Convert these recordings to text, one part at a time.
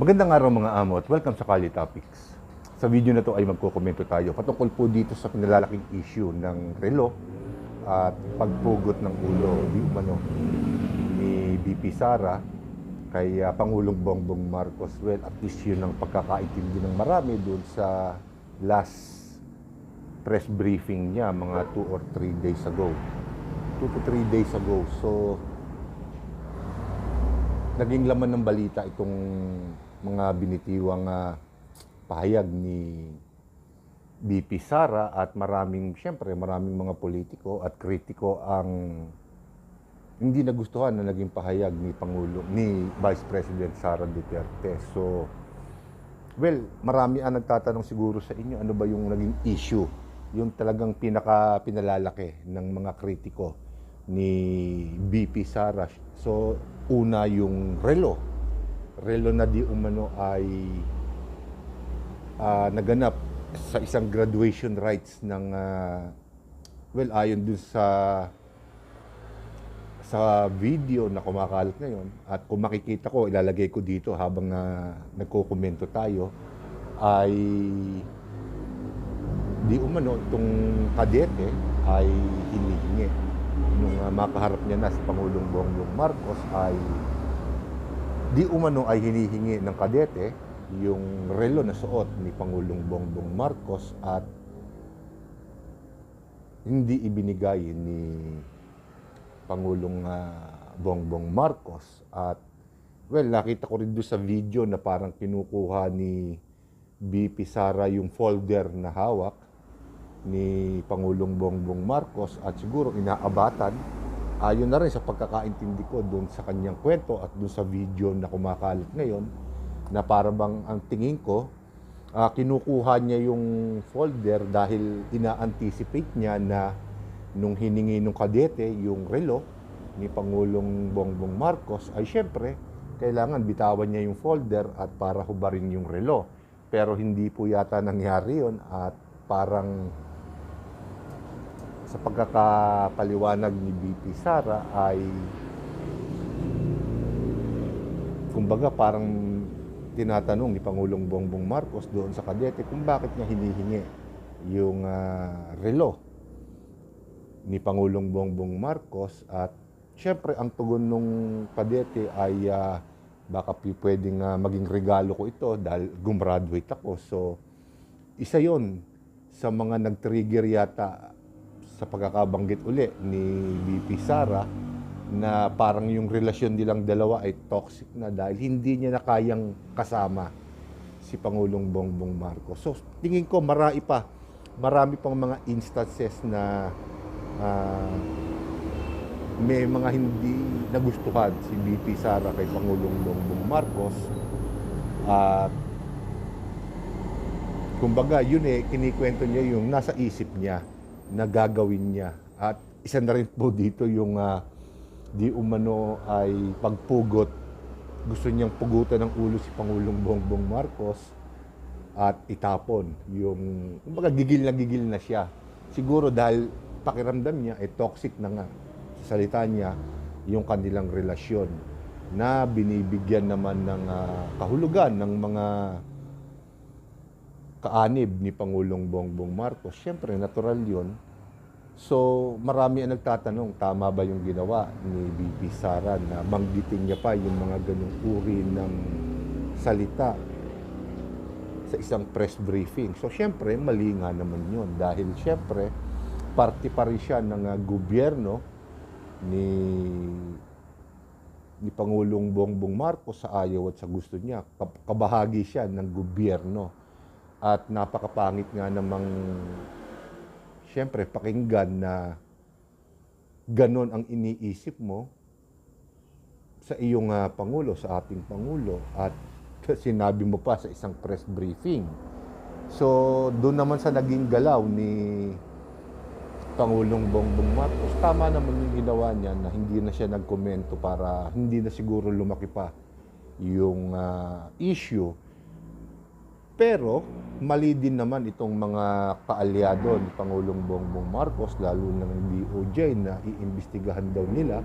Magandang araw mga amo at welcome sa Kali Topics. Sa video na to ay magkukomento tayo patungkol po dito sa pinalalaking issue ng relo at pagpugot ng ulo di umano ni BP Sara kay Pangulong Bongbong Marcos. Well, at least yun ang pagkakaintindi ng marami doon sa last press briefing niya mga 2 or 3 days ago. 2 to 3 days ago. So, naging laman ng balita itong mga binitiwang pahayag ni BP Sara at maraming mga politiko at kritiko ang hindi nagustuhan na naging pahayag ni Vice President Sara Duterte. So, well, marami ang nagtatanong siguro sa inyo, ano ba yung naging issue? Yung talagang pinakalalaki ng mga kritiko ni BP Sara. So, una yung relo na di umano ay naganap sa isang graduation rites ng ayon dun sa video na kumakalat ngayon, at kung makikita ko, ilalagay ko dito habang nagko-komento tayo, ay di umano itong kadete ay hinihingi nung makaharap niya na si Pangulong Bongbong Marcos, ay di umano ay hinihingi ng kadete yung relo na suot ni Pangulong Bongbong Marcos at hindi ibinigay ni Pangulong Bongbong Marcos. At well, nakita ko rin doon sa video na parang kinukuha ni BP Sara yung folder na hawak ni Pangulong Bongbong Marcos at siguro inaabatan. Ayon na rin sa pagkakaintindi ko doon sa kanyang kwento at doon sa video na kumakalat ngayon, na para bang ang tingin ko, kinukuha niya yung folder dahil ina-anticipate niya na nung hiningi nung kadete yung relo ni Pangulong Bongbong Marcos, ay syempre kailangan bitawan niya yung folder at para hubarin yung relo. Pero hindi po yata nangyari yun, at parang sa pagkakapaliwanag ni BP Sara ay kumbaga parang tinatanong ni Pangulong Bongbong Marcos doon sa kadete kung bakit niya hinihingi yung relo ni Pangulong Bongbong Marcos. At syempre ang tugon nung kadete ay baka pwedeng maging regalo ko ito dahil gumraduate ako. So isa yon sa mga nag-trigger yata sa pagkakabanggit uli ni BP Sara na parang yung relasyon nilang dalawa ay toxic na dahil hindi niya na kayang kasama si Pangulong Bongbong Marcos. So tingin ko marami pang mga instances na may mga hindi nagustuhan si BP Sara kay Pangulong Bongbong Marcos. At kumbaga yun kinikwento niya yung nasa isip niya na gagawin niya. At isa na rin po dito yung di umano ay pagpugot. Gusto niyang pugutan ng ulo si Pangulong Bongbong Marcos at itapon. Yung, kumbaga gigil na siya. Siguro dahil pakiramdam niya toxic na nga sa salita niya yung kanilang relasyon na binibigyan naman ng kahulugan ng mga kaanib ni Pangulong Bongbong Marcos. Siyempre, natural yun. So, marami ang nagtatanong, tama ba yung ginawa ni BP Sara na banggitin niya pa yung mga ganung uri ng salita sa isang press briefing. So, siyempre, mali nga naman yun. Dahil, siyempre, parte pa rin siya ng gobyerno ni Pangulong Bongbong Marcos sa ayaw at sa gusto niya. Kabahagi siya ng gobyerno. At napakapangit nga namang siyempre pakinggan na ganon ang iniisip mo sa iyong Pangulo, sa ating Pangulo, at sinabi mo pa sa isang press briefing. So doon naman sa naging galaw ni Pangulong Bongbong Marcos, tama naman yung ginawa niya na hindi na siya nagkomento para hindi na siguro lumaki pa yung issue. Pero mali din naman itong mga kaalyado ni Pangulong Bongbong Marcos, lalo na ng DOJ, na iimbestigahan daw nila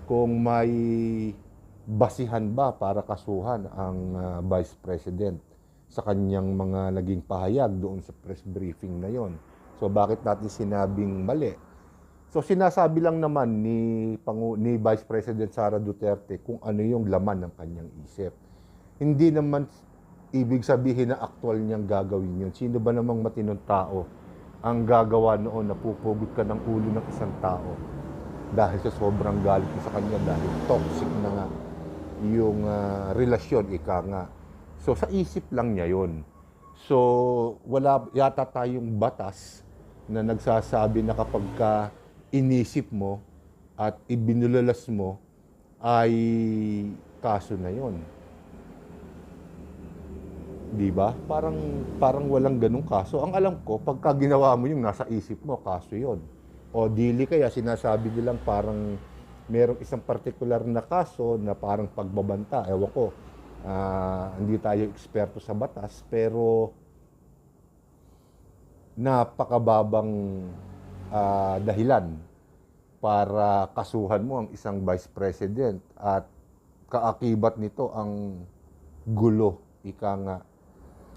kung may basihan ba para kasuhan ang Vice President sa kanyang mga naging pahayag doon sa press briefing na yon. So bakit natin sinabing mali? So sinasabi lang naman ni Vice President Sara Duterte kung ano yung laman ng kanyang isip. Hindi naman ibig sabihin na aktual niyang gagawin yun. Sino ba namang matinong tao ang gagawa noon na pupugot ka ng ulo ng isang tao dahil sa sobrang galit mo sa kanya, dahil toxic na nga yung relasyon, ika nga. So sa isip lang niya yun. So wala yata tayong batas na nagsasabi na kapag ka inisip mo at ibinulalas mo ay kaso na yon. Di ba? Parang walang ganung kaso. Ang alam ko, pagka ginawa mo yung nasa isip mo, kaso yon. O dili kaya sinasabi nilang parang merong isang particular na kaso na parang pagbabanta. Ewan ko, hindi tayo eksperto sa batas, pero napakababang dahilan para kasuhan mo ang isang vice president at kaakibat nito ang gulo, ika nga,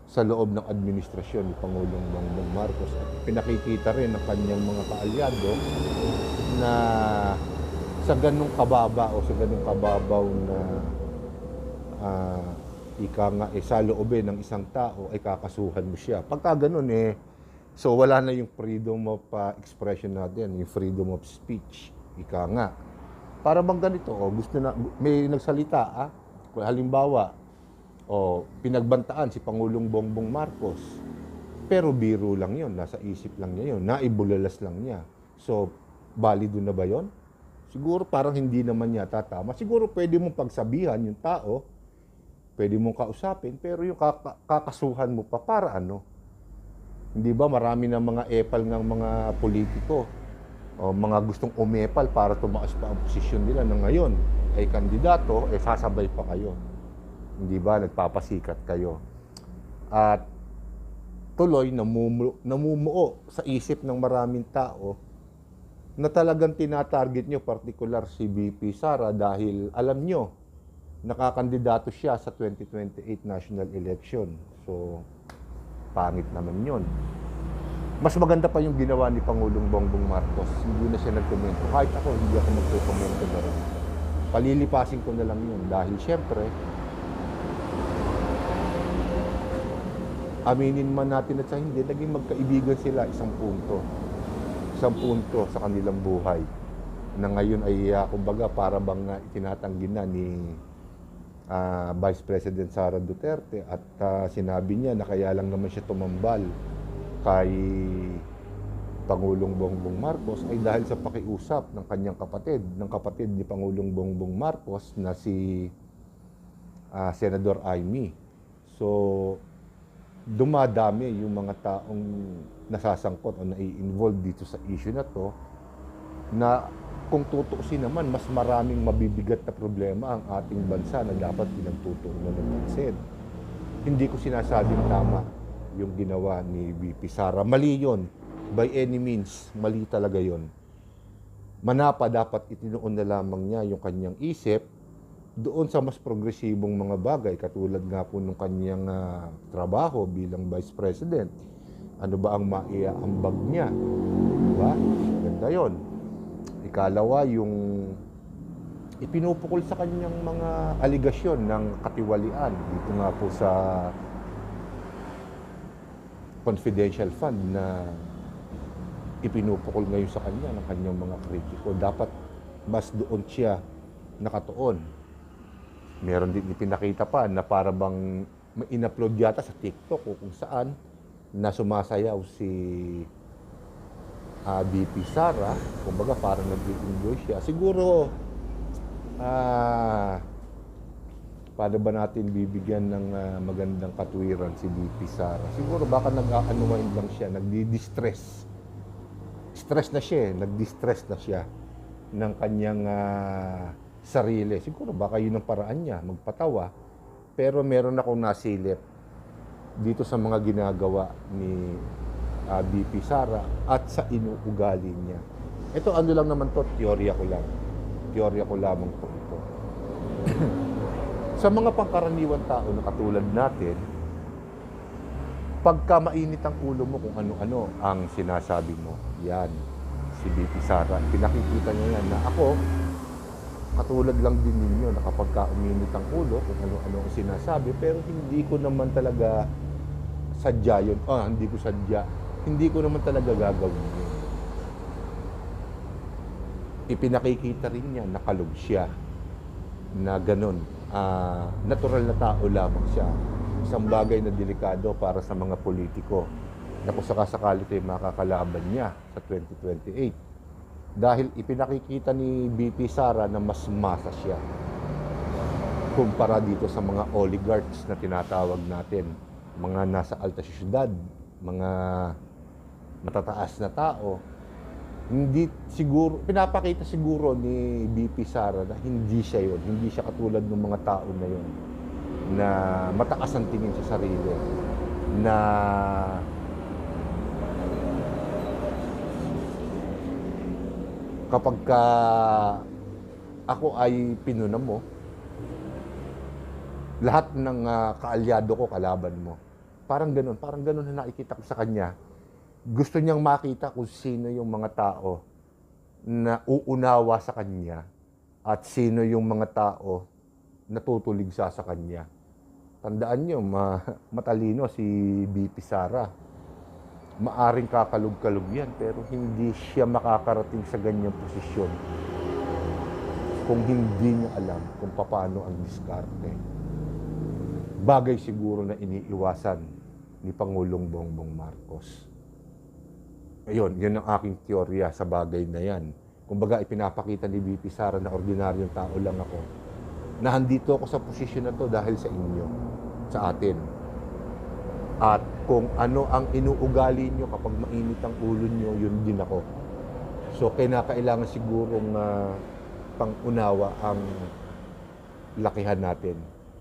sa loob ng administrasyon ni Pangulong Bongbong Marcos. At pinakikita rin ng kanyang mga kaalyado na sa ganung kababa o sa ganung kababaw na ika nga sa loobin ng isang tao ay kakasuhan mo siya. Pagka ganun so wala na yung freedom of expression natin, yung freedom of speech, ika nga. Para bang ganito, gusto na, may nagsalita, halimbawa, pinagbantaan si Pangulong Bongbong Marcos, pero biro lang yon, nasa isip lang niya yon, naibulalas lang niya. So, balido na ba yon? Siguro parang hindi naman yata tama. Siguro pwede mong pagsabihan yung tao, pwede mong kausapin, pero yung kakasuhan mo pa, para ano? Hindi ba marami na mga epal ng mga politiko o mga gustong umepal para tumaas pa ang posisyon nila na ngayon ay kandidato, sasabay pa kayo. Hindi ba nagpapasikat kayo? At tuloy namumuo sa isip ng maraming tao na talagang tinatarget nyo, particular si VP Sara, dahil alam nyo nakakandidato siya sa 2028 national election. So pangit naman yun. Mas maganda pa yung ginawa ni Pangulong Bongbong Marcos. Hindi na siya nagkomento. Kahit ako, hindi ako magkomento na rin. Palilipasin ko na lang yun. Dahil syempre, aminin man natin at sa hindi, naging magkaibigan sila isang punto. Isang punto sa kanilang buhay. Na ngayon ay, kumbaga, para bang itinatanggi na ni Vice President Sara Duterte at sinabi niya na kaya lang naman siya tumambal kay Pangulong Bongbong Marcos ay dahil sa pakiusap ng kanyang kapatid ni Pangulong Bongbong Marcos na si Senador Amy. So dumadami yung mga taong nasasangkot o nai-involve dito sa issue na to, na kung tutuusin naman, mas maraming mabibigat na problema ang ating bansa na dapat pinagtutuunan ng pansin. Hindi ko sinasabing tama yung ginawa ni VP Sara. Mali yun. By any means, mali talaga yun. Manapa dapat itinuon na lamang niya yung kanyang isip doon sa mas progresibong mga bagay, katulad nga po ng kanyang trabaho bilang Vice President. Ano ba ang maiaambag niya? Diba? Ganda yun. Ikalawa, yung ipinupukol sa kanyang mga aligasyon ng katiwalian. Dito nga po sa confidential fund na ipinupukol ngayon sa kanya ng kanyang mga kritiko. Dapat mas doon siya nakatuon. Meron din ipinakita pa na para bang in-upload yata sa TikTok o kung saan na sumasayaw si VP Sara, kumbaga parang nag-enjoy siya. Siguro, paano ba natin bibigyan ng magandang katwiran si VP Sara? Siguro baka nag-anuwain lang siya, nagdi-distress. Stress na siya, nag-distress na siya ng kanyang sarili. Siguro baka yun ang paraan niya, magpatawa. Pero meron akong nasilip dito sa mga ginagawa ni VP Sara at sa inuugali niya. Ito ano lang naman to, teorya ko lang. Teorya ko lamang po ito. Sa mga pangkaraniwan tao na katulad natin, pagka mainit ang ulo mo kung ano-ano ang sinasabi mo, yan, si BP Sara, pinakikita niya yan na ako, katulad lang din ninyo na kapag uminit ang ulo kung ano-ano ang sinasabi, pero hindi ko naman talaga sadya yun. Hindi ko sadya. Hindi ko naman talaga gagawin yun. Ipinakikita rin niya na kalog siya, na ganun. Natural na tao lamang siya. Isang bagay na delikado para sa mga politiko na kung sakasakali ito makakalaban niya sa 2028. Dahil ipinakikita ni BP Sara na mas masa siya kumpara dito sa mga oligarchs na tinatawag natin, mga nasa alta syudad, mga matataas na tao. Hindi siguro, pinapakita siguro ni BP Sara na hindi siya yun, hindi siya katulad ng mga tao na yun na mataas ang tingin sa sarili, na kapag ako ay pinuna mo, lahat ng kaalyado ko kalaban mo. Parang ganun na nakikita ko sa kanya. Gusto niyang makita kung sino yung mga tao na uunawa sa kanya at sino yung mga tao na tutulig sa kanya. Tandaan niyo, matalino si BP Sara. Maaring kakalog-kalog yan, pero hindi siya makakarating sa ganyang posisyon kung hindi niya alam kung paano ang diskarte. Bagay siguro na iniiwasan ni Pangulong Bongbong Marcos. Ayun, yun ang aking teorya sa bagay na yan. Kumbaga, ipinapakita ni BP Sara na ordinaryong tao lang ako. Na andito ako sa posisyon na to dahil sa inyo, sa atin. At kung ano ang inuugali nyo kapag mainit ang ulo nyo, yun din ako. So, kailangan sigurong pangunawa ang lakihan natin.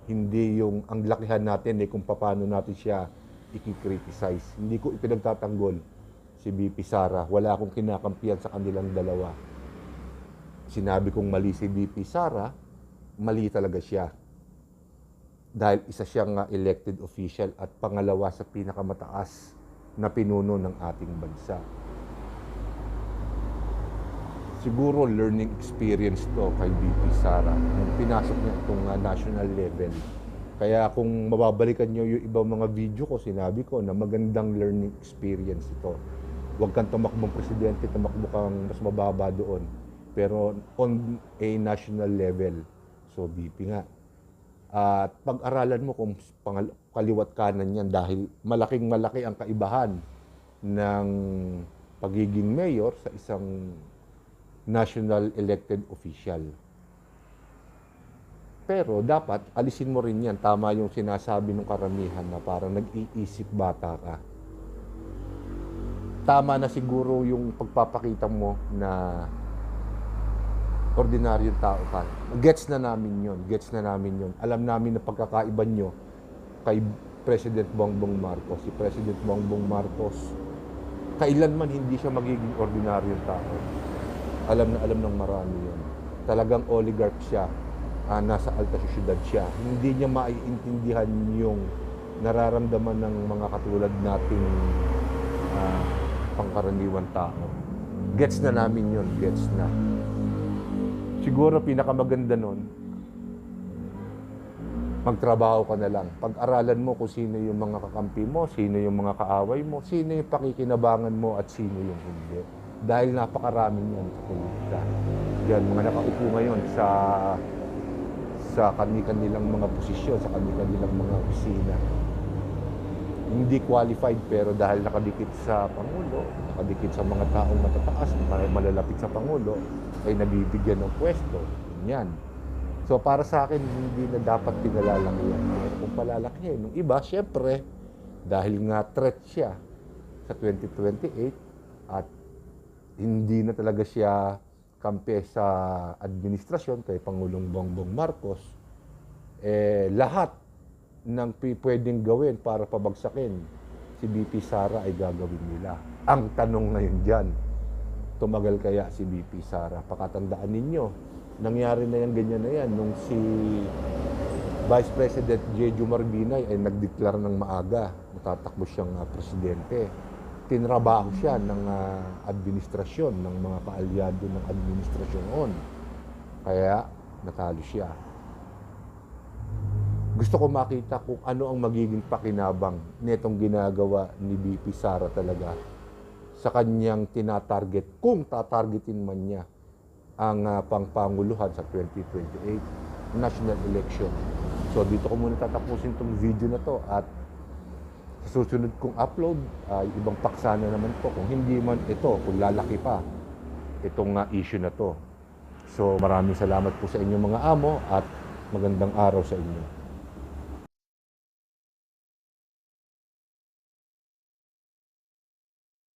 Hindi yung ang lakihan natin kung paano natin siya i-criticize. Hindi ko ipinagtatanggol si BP Sara. Wala akong kinakampihan sa kanilang dalawa. Sinabi kong mali si BP Sara, mali talaga siya. Dahil isa siyang elected official at pangalawa sa pinakamataas na pinuno ng ating bansa. Siguro learning experience to kay BP Sara nung pinasok niya itong national level. Kaya kung mababalikan niyo yung ibang mga video ko, sinabi ko na magandang learning experience ito. Huwag kang tumakbong presidente, tumakbo kang mas mababa doon. Pero on a national level. So BP nga. At pag-aralan mo kung kaliwat kanan yan dahil malaking-malaki ang kaibahan ng pagiging mayor sa isang national elected official. Pero dapat alisin mo rin yan. Tama yung sinasabi ng karamihan na parang nag-iisip bata ka. Tama na siguro yung pagpapakita mo na ordinaryong tao ka. Gets na namin yon. Alam namin na pagkakaiba nyo kay President Bongbong Marcos. Si President Bongbong Marcos, kailanman hindi siya magiging ordinaryong tao. Alam ng marami yun. Talagang oligarch siya. Nasa alta syudad siya. Hindi niya maiintindihan yung nararamdaman ng mga katulad nating pangkaraniwan tao. Gets na namin yun. Gets na. Siguro pinakamaganda nun, magtrabaho ka na lang. Pag-aralan mo kung sino yung mga kakampi mo, sino yung mga kaaway mo, sino yung pakikinabangan mo at sino yung hindi. Dahil napakaraming yan sa politika. Yan, mga nakaupo ngayon sa kanilang mga posisyon, sa kanilang mga opisina. Hindi qualified pero dahil nakadikit sa Pangulo, nakadikit sa mga taong matataas, malalapit sa Pangulo, ay nabibigyan ng pwesto. Yan. So para sa akin, hindi na dapat pinalalaki yan. Kung palalaki, nung iba, syempre, dahil nga threat siya sa 2028 at hindi na talaga siya kampi sa administrasyon kay Pangulong Bongbong Marcos, lahat ng pwedeng gawin para pabagsakin si BP Sara ay gagawin nila. Ang tanong ngayon dyan, tumagal kaya si BP Sara? Pakatandaan ninyo Nangyari na yan, ganyan na yan. Nung si Vice President Jeju Marbinay ay nagdeklara ng maaga, matatakbo siyang presidente. Tinrabaho siya ng administrasyon, ng mga kaalyado ng administrasyon noon. Kaya natalo siya. Gusto ko makita kung ano ang magiging pakinabang nitong ginagawa ni VP Sara talaga sa kanyang tinatarget, kung tatargetin man niya ang pangpanguluhan sa 2028 national election. So dito ko muna tatapusin itong video na to at sa susunod kong upload, ibang paksa na naman po. Kung hindi man ito, kung lalaki pa itong issue na to. So maraming salamat po sa inyong mga amo at magandang araw sa inyo.